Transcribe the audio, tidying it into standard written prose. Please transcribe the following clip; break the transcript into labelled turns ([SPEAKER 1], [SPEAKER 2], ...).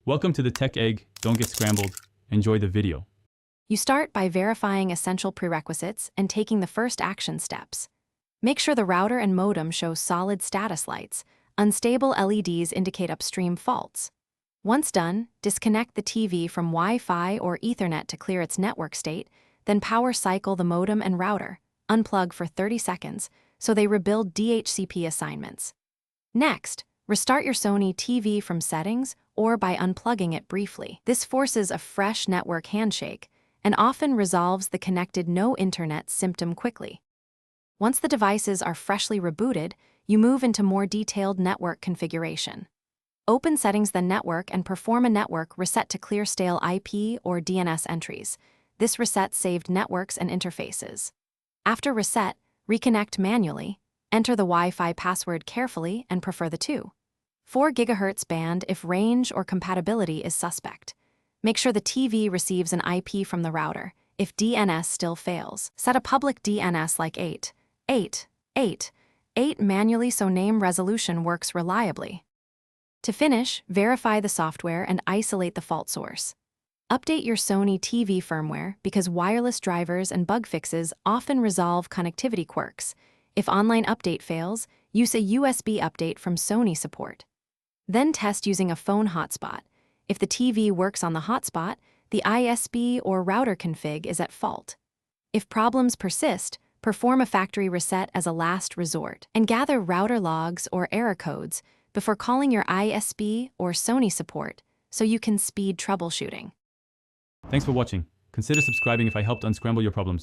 [SPEAKER 1] Welcome to the Tech Egg. Don't get scrambled. Enjoy the video.
[SPEAKER 2] You start by verifying essential prerequisites and taking the first action steps. Make sure the router and modem show solid status lights. Unstable LEDs indicate upstream faults. Once done, disconnect the TV from Wi-Fi or Ethernet to clear its network state, then power cycle the modem and router. Unplug for 30 seconds so they rebuild DHCP assignments. Next, restart your Sony TV from settings or by unplugging it briefly. This forces a fresh network handshake and often resolves the connected no internet symptom quickly. Once the devices are freshly rebooted, you move into more detailed network configuration. Open Settings then Network and perform a network reset to clear stale IP or DNS entries. This reset saved networks and interfaces. After reset, reconnect manually. Enter the Wi-Fi password carefully and prefer the 4 GHz band if range or compatibility is suspect. Make sure the TV receives an IP from the router. If DNS still fails, set a public DNS like 8 manually so name resolution works reliably. To finish, verify the software and isolate the fault source. Update your Sony TV firmware because wireless drivers and bug fixes often resolve connectivity quirks. If online update fails, use a USB update from Sony support. Then test using a phone hotspot. If the TV works on the hotspot, the ISP or router config is at fault. If problems persist, perform a factory reset as a last resort and gather router logs or error codes before calling your ISP or Sony support so you can speed troubleshooting.
[SPEAKER 1] Thanks for watching. Consider subscribing if I helped unscramble your problems.